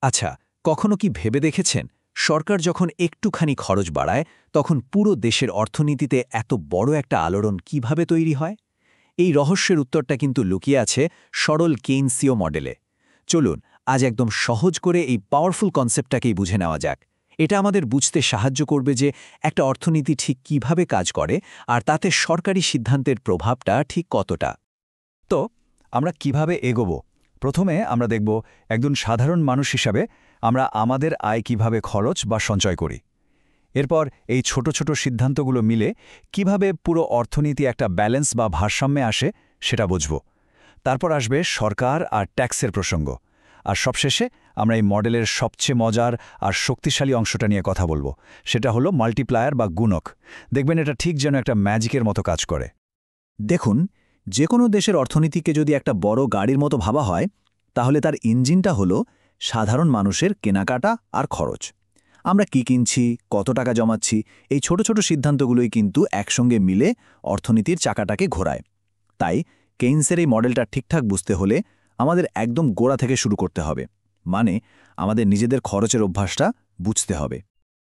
আচ্ছা, কখনো কি ভেবে দেখেছেন সরকার যখন একটুখানি খরচ বাড়ায় তখন পুরো দেশের অর্থনীতিতে এত বড় একটা আলোড়ন কিভাবে তৈরি হয়? এই রহস্যের উত্তরটা কিন্তু লুকিয়ে আছে সরল কেইনসীয় মডেলে। চলুন আজ একদম সহজ করে এই পাওয়ারফুল কনসেপ্টটাকেই বুঝে নেওয়া যাক। এটা আমাদের বুঝতে সাহায্য করবে যে একটা অর্থনীতি ঠিক কিভাবে কাজ করে আর তাতে সরকারি সিদ্ধান্তের প্রভাবটা ঠিক কতটা। তো আমরা কিভাবে এগোবো? প্রথমে আমরা দেখব একজন সাধারণ মানুষ হিসাবে আমরা আমাদের আয় কিভাবে খরচ বা সঞ্চয় করি। এরপর এই ছোট ছোট সিদ্ধান্তগুলো মিলে কিভাবে পুরো অর্থনীতি একটা ব্যালেন্স বা ভারসাম্যে আসে সেটা বুঝব। তারপর আসবে সরকার আর ট্যাক্সের প্রসঙ্গ। আর সবশেষে আমরা এই মডেলের সবচেয়ে মজার আর শক্তিশালী অংশটা নিয়ে কথা বলবো। সেটা হলো মাল্টিপ্লায়ার বা গুণক। দেখবেন এটা ঠিক যেন একটা ম্যাজিকের মতো কাজ করে। দেখুন, যে কোনো দেশের অর্থনীতিকে যদি একটা বড় গাড়ির মতো ভাবা হয় তাহলে তার ইঞ্জিনটা হলো সাধারণ মানুষের কেনাকাটা আর খরচ। আমরা কি কিনছি, কত টাকা জমাচ্ছি, এই ছোট ছোট সিদ্ধান্তগুলোই কিন্তু একসঙ্গে মিলে অর্থনীতির চাকাটাকে ঘোরায়। তাই কেইনসের এই মডেলটা ঠিকঠাক বুঝতে হলে আমাদের একদম গোড়া থেকে শুরু করতে হবে, মানে আমাদের নিজেদের খরচের অভ্যাসটা বুঝতে হবে।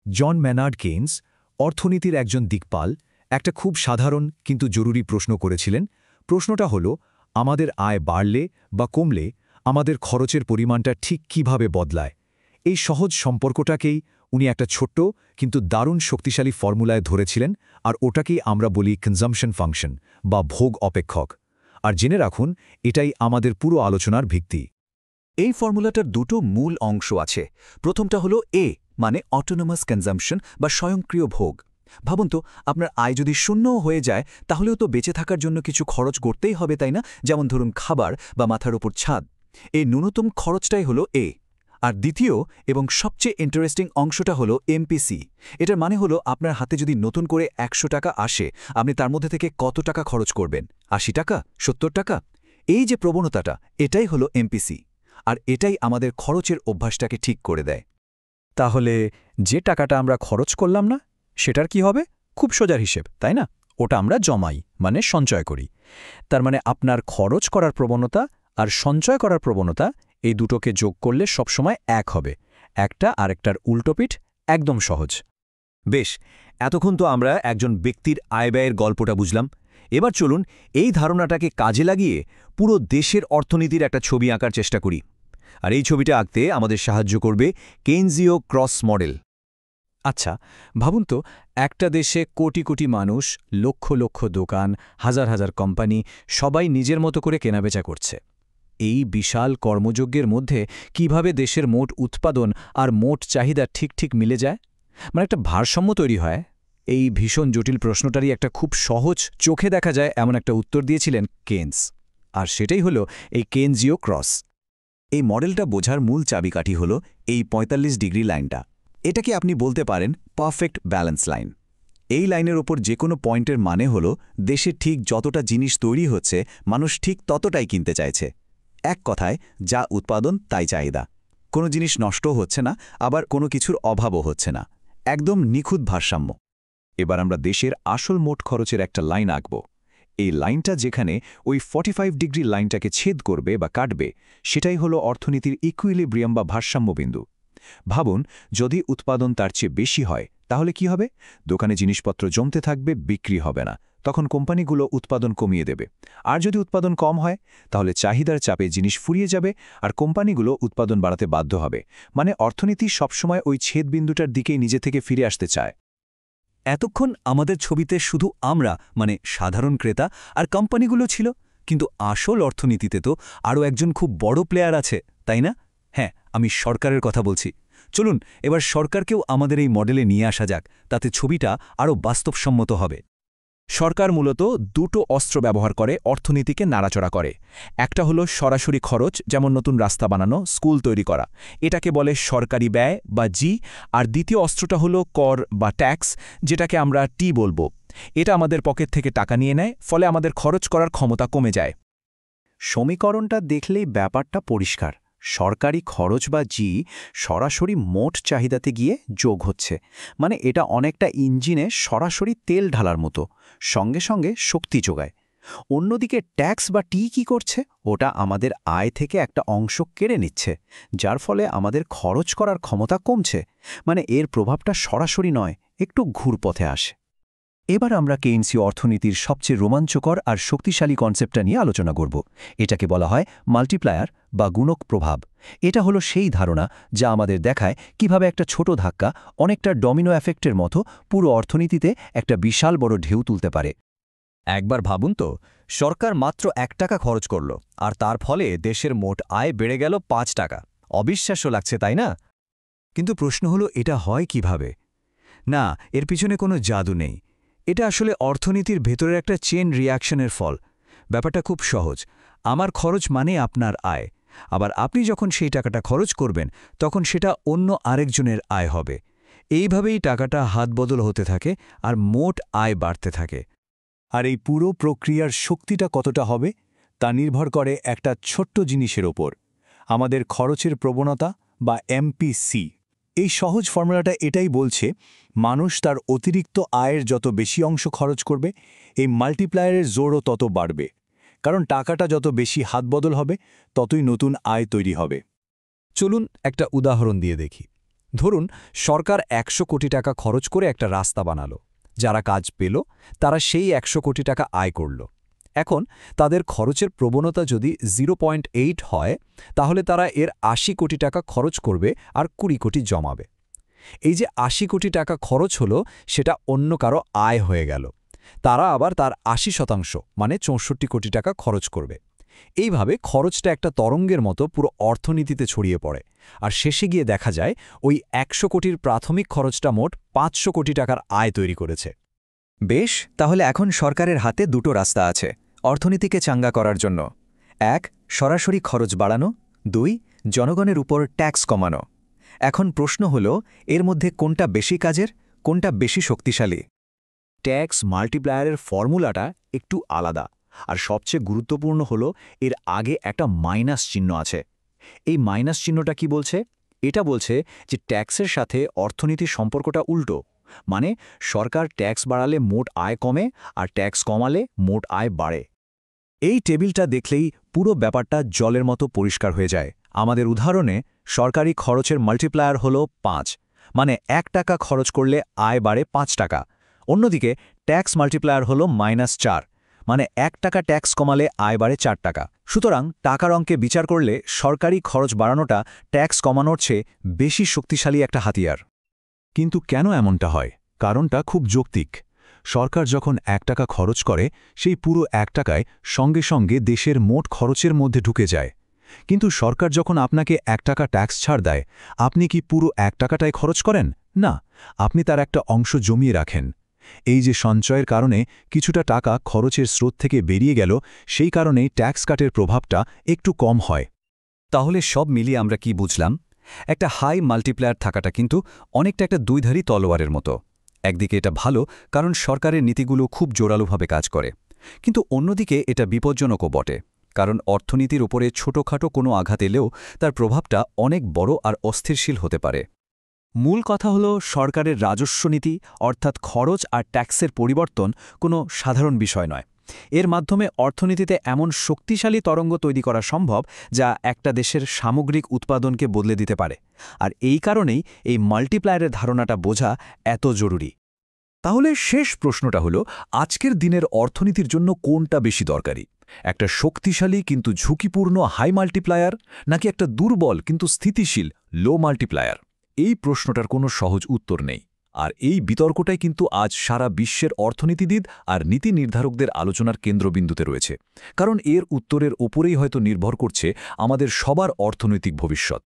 জন ম্যানার্ড কেইনস, অর্থনীতির একজন দিকপাল, একটা খুব সাধারণ কিন্তু জরুরি প্রশ্ন করেছিলেন। প্রশ্নটা হলো, আমাদের আয় বাড়লে বা কমলে আমাদের খরচের পরিমাণটা ঠিক কিভাবে বদলায়। এই সহজ সম্পর্কটাকেই উনি একটা ছোট্ট কিন্তু দারুণ শক্তিশালী ফর্মুলায় ধরেছিলেন, আর ওটাকেই আমরা বলি কনজাম্পশন ফাংশন বা ভোগ অপেক্ষক। আর জেনে রাখুন, এটাই আমাদের পুরো আলোচনার ভিত্তি। এই ফর্মুলাটার দুটো মূল অংশ আছে। প্রথমটা হলো এ, মানে অটোনোমাস কনজাম্পশন বা স্বয়ংক্রিয় ভোগ। ভাবুন তো, আপনার আয় যদি শূন্যও হয়ে যায় তাহলেও তো বেঁচে থাকার জন্য কিছু খরচ করতেই হবে, তাই না? যেমন ধরুন খাবার বা মাথার ওপর ছাদ। এই ন্যূনতম খরচটাই হলো এ। আর দ্বিতীয় এবং সবচেয়ে ইন্টারেস্টিং অংশটা হলো এমপিসি। এটার মানে হলো আপনার হাতে যদি নতুন করে ১০০ টাকা আসে, আপনি তার মধ্যে থেকে কত টাকা খরচ করবেন? ৮০ টাকা, ৭০ টাকা? এই যে প্রবণতাটা, এটাই হলো এমপিসি। আর এটাই আমাদের খরচের অভ্যাসটাকে ঠিক করে দেয়। তাহলে যে টাকাটা আমরা খরচ করলাম না, সেটার কি হবে? খুব সোজার হিসেব, তাই না? ওটা আমরা জমাই, মানে সঞ্চয় করি। তার মানে আপনার খরচ করার প্রবণতা আর সঞ্চয় করার প্রবণতা, এই দুটোকে যোগ করলে সবসময় এক হবে। একটা আরেকটার উল্টোপিঠ, একদম সহজ। বেশ, এতক্ষণ তো আমরা একজন ব্যক্তির আয়-ব্যয়ের গল্পটা বুঝলাম। এবার চলুন এই ধারণাটাকে কাজে লাগিয়ে পুরো দেশের অর্থনীতির একটা ছবি আঁকার চেষ্টা করি। আর এই ছবিটা আঁকতে আমাদের সাহায্য করবে কেইনসীয় ক্রস মডেল। আচ্ছা, ভাবুন তো, একটা দেশে কোটি কোটি মানুষ, লক্ষ লক্ষ দোকান, হাজার হাজার কোম্পানি, সবাই নিজের মতো করে কেনাবেচা করছে। এই বিশাল কর্মযজ্ঞের মধ্যে কিভাবে দেশের মোট উৎপাদন আর মোট চাহিদা ঠিক ঠিক মিলে যায়, মানে একটা ভারসাম্য তৈরি হয়? এই ভীষণ জটিল প্রশ্নটারই একটা খুব সহজ, চোখে দেখা যায় এমন একটা উত্তর দিয়েছিলেন কেইনস। আর সেটাই হলো এই কেইনসীয় ক্রস। এই মডেলটা বোঝার মূল চাবিকাঠি হলো এই ৪৫ ডিগ্রি লাইনটা। এটাকে আপনি বলতে পারেন পারফেক্ট ব্যালেন্স লাইন। এই লাইনের ওপর যে কোনো পয়েন্টের মানে হলো দেশে ঠিক যতটা জিনিস তৈরি হচ্ছে, মানুষ ঠিক ততটাই কিনতে চাইছে। এক কথায়, যা উৎপাদন তাই চাহিদা। কোনো জিনিস নষ্টও হচ্ছে না, আবার কোনো কিছুর অভাবও হচ্ছে না। একদম নিখুঁত ভারসাম্য। এবার আমরা দেশের আসল মোট খরচের একটা লাইন আঁকব। এই লাইনটা যেখানে ওই ৪৫ ডিগ্রি লাইনটাকে ছেদ করবে বা কাটবে, সেটাই হলো অর্থনীতির ইকুইলিব্রিয়াম বা ভারসাম্য বিন্দু। ভাবুন, যদি উৎপাদন তার চেয়ে বেশি হয় তাহলে কি হবে? দোকানে জিনিসপত্র জমতে থাকবে, বিক্রি হবে না। তখন কোম্পানিগুলো উৎপাদন কমিয়ে দেবে। আর যদি উৎপাদন কম হয় তাহলে চাহিদার চাপে জিনিস ফুরিয়ে যাবে আর কোম্পানিগুলো উৎপাদন বাড়াতে বাধ্য হবে। মানে অর্থনীতি সবসময় ওই ছেদবিন্দুটার দিকেই নিজে থেকে ফিরে আসতে চায়। এতক্ষণ আমাদের ছবিতে শুধু আমরা, মানে সাধারণ ক্রেতা আর কোম্পানিগুলো ছিল, কিন্তু আসল অর্থনীতিতে তো আরও একজন খুব বড় প্লেয়ার আছে, তাই না? হ্যাঁ, আমি সরকারের কথা বলছি। চলুন এবার সরকারকেও আমাদের এই মডেলে নিয়ে আসা যাক, তাতে ছবিটা আরও বাস্তবসম্মত হবে। সরকার মূলত দুটো অস্ত্র ব্যবহার করে অর্থনীতিকে নাড়াচড়া করে। একটা হলো সরাসরি খরচ, যেমন নতুন রাস্তা বানানো, স্কুল তৈরি করা, এটাকে বলে সরকারি ব্যয় বা জি। আর দ্বিতীয় অস্ত্রটা হলো কর বা ট্যাক্স, যেটাকে আমরা টি বলবো। এটা আমাদের পকেট থেকে টাকা নিয়ে নেয়, ফলে আমাদের খরচ করার ক্ষমতা কমে যায়। সমীকরণটা দেখলেই ব্যাপারটা পরিষ্কার। সরকারি খরচ বা জি সরাসরি মোট চাহিদাতে গিয়ে যোগ হচ্ছে, মানে এটা অনেকটা ইঞ্জিনে সরাসরি তেল ঢালার মতো, সঙ্গে সঙ্গে শক্তি যোগায়। অন্যদিকে ট্যাক্স বা টি কি করছে, ওটা আমাদের আয় থেকে একটা অংশ কেড়ে নিচ্ছে, যার ফলে আমাদের খরচ করার ক্ষমতা কমছে। মানে এর প্রভাবটা সরাসরি নয়, একটু ঘুরপথে আসে। এবার আমরা কেইনসীয় অর্থনীতির সবচেয়ে রোমাঞ্চকর আর শক্তিশালী কনসেপ্টটা নিয়ে আলোচনা করব। এটাকে বলা হয় মাল্টিপ্লায়ার বা গুণক প্রভাব। এটা হলো সেই ধারণা যা আমাদের দেখায় কিভাবে একটা ছোট ধাক্কা অনেকটা ডমিনো এফেক্টের মতো পুরো অর্থনীতিতে একটা বিশাল বড় ঢেউ তুলতে পারে। একবার ভাবুন তো, সরকার মাত্র 1 টাকা খরচ করল, আর তার ফলে দেশের মোট আয় বেড়ে গেল 5 টাকা। অবিশ্বাস্য লাগছে, তাই না? কিন্তু প্রশ্ন হলো, এটা হয় কিভাবে? না, এর পিছনে কোনো জাদু নেই। এটা আসলে অর্থনীতির ভেতরের একটা চেন রিয়াকশনের ফল। ব্যাপারটা খুব সহজ। আমার খরচ মানে আপনার আয়। আবার আপনি যখন সেই টাকাটা খরচ করবেন, তখন সেটা অন্য আরেকজনের আয় হবে। এইভাবেই টাকাটা হাতবদল হতে থাকে আর মোট আয় বাড়তে থাকে। আর এই পুরো প্রক্রিয়ার শক্তিটা কতটা হবে তা নির্ভর করে একটা ছোট্ট জিনিসের ওপর, আমাদের খরচের প্রবণতা বা এমপিসি। এই সহজ ফর্মুলাটা এটাই বলছে, মানুষ তার অতিরিক্ত আয়ের যত বেশি অংশ খরচ করবে, এই মাল্টিপ্লায়ারের জোরও তত বাড়বে। কারণ টাকাটা যত বেশি হাতবদল হবে, ততই নতুন আয় তৈরি হবে। চলুন একটা উদাহরণ দিয়ে দেখি। ধরুন, সরকার 100 কোটি টাকা খরচ করে একটা রাস্তা বানালো। যারা কাজ পেল, তারা সেই 100 কোটি টাকা আয় করল। এখন তাদের খরচের প্রবণতা যদি 0.8 হয়, তাহলে তারা এর 80 কোটি টাকা খরচ করবে আর 20 কোটি জমাবে। এই যে 80 কোটি টাকা খরচ হলো, সেটা অন্য কারো আয় হয়ে গেল। তারা আবার তার 80% মানে 64 কোটি টাকা খরচ করবে। এইভাবে খরচটা একটা তরঙ্গের মতো পুরো অর্থনীতিতে ছড়িয়ে পড়ে, আর শেষে গিয়ে দেখা যায় ওই 100 কোটির প্রাথমিক খরচটা মোট 500 কোটি টাকার আয় তৈরি করেছে। বেশ, তাহলে এখন সরকারের হাতে দুটো রাস্তা আছে অর্থনীতিকে চাঙ্গা করার জন্য। 1, সরাসরি খরচ বাড়ানো। 2, জনগণের উপর ট্যাক্স কমানো। এখন প্রশ্ন হল, এর মধ্যে কোনটা বেশি কাজের, কোনটা বেশি শক্তিশালী? ট্যাক্স মাল্টিপ্লায়ারের ফর্মুলাটা একটু আলাদা, আর সবচেয়ে গুরুত্বপূর্ণ হল এর আগে একটা মাইনাস চিহ্ন আছে। এই মাইনাস চিহ্নটা কি বলছে? এটা বলছে যে ট্যাক্সের সাথে অর্থনীতির সম্পর্কটা উল্টো। মানে সরকার ট্যাক্স বাড়ালে মোট আয় কমে, আর ট্যাক্স কমালে মোট আয় বাড়ে। এই টেবিলটা দেখলেই পুরো ব্যাপারটা জলের মতো পরিষ্কার হয়ে যায়। আমাদের উদাহরণে সরকারি খরচের মাল্টিপ্লায়ার হলো 5, মানে 1 টাকা খরচ করলে আয় বাড়ে 5 টাকা। অন্যদিকে ট্যাক্স মাল্টিপ্লায়ার হলো -4, মানে 1 টাকা ট্যাক্স কমালে আয় বাড়ে 4 টাকা। সুতরাং টাকার অঙ্কে বিচার করলে সরকারি খরচ বাড়ানোটা ট্যাক্স কমানোর চেয়ে বেশি শক্তিশালী একটা হাতিয়ার। কিন্তু কেন এমনটা হয়? কারণটা খুব যৌক্তিক। সরকার যখন 1 টাকা খরচ করে, সেই পুরো 1 টাকায় সঙ্গে সঙ্গে দেশের মোট খরচের মধ্যে ঢুকে যায়। কিন্তু সরকার যখন আপনাকে 1 টাকা ট্যাক্স ছাড় দেয়, আপনি কি পুরো 1 টাকাটাই খরচ করেন? না, আপনি তার একটা অংশ জমিয়ে রাখেন। এই যে সঞ্চয়ের কারণে কিছুটা টাকা খরচের স্রোত থেকে বেরিয়ে গেল, সেই কারণেই ট্যাক্স কাটের প্রভাবটা একটু কম হয়। তাহলে সব মিলিয়ে আমরা কি বুঝলাম? একটা হাই মাল্টিপ্লায়ার থাকাটা কিন্তু অনেকটা একটা দুইধারী তলোয়ারের মতো। একদিকে এটা ভালো, কারণ সরকারের নীতিগুলো খুব জোরালোভাবে কাজ করে। কিন্তু অন্যদিকে এটা বিপজ্জনকও বটে, কারণ অর্থনীতির উপরে ছোটখাটো কোনো আঘাত এলেও তার প্রভাবটা অনেক বড় আর অস্থিরশীল হতে পারে। মূল কথা হলো, সরকারের রাজস্ব নীতি অর্থাৎ খরচ আর ট্যাক্সের পরিবর্তন কোনো সাধারণ বিষয় নয়। এর মাধ্যমে অর্থনীতিতে এমন শক্তিশালী তরঙ্গ তৈরি করা সম্ভব যা একটা দেশের সামগ্রিক উৎপাদনকে বদলে দিতে পারে। আর এই কারণেই এই মাল্টিপ্লায়ারের ধারণাটা বোঝা এত জরুরি। তাহলে শেষ প্রশ্নটা হলো, আজকের দিনের অর্থনীতির জন্য কোনটা বেশি দরকারি? একটা শক্তিশালী কিন্তু ঝুঁকিপূর্ণ হাই মাল্টিপ্লায়ার, নাকি একটা দুর্বল কিন্তু স্থিতিশীল লো মাল্টিপ্লায়ার? এই প্রশ্নটার কোনো সহজ উত্তর নেই। আর এই বিতর্কটাই কিন্তু আজ সারা বিশ্বের অর্থনীতিবিদ আর নীতি নির্ধারকদের আলোচনার কেন্দ্রবিন্দুতে রয়েছে। কারণ এর উত্তরের ওপরেই হয়তো নির্ভর করছে আমাদের সবার অর্থনৈতিক ভবিষ্যৎ।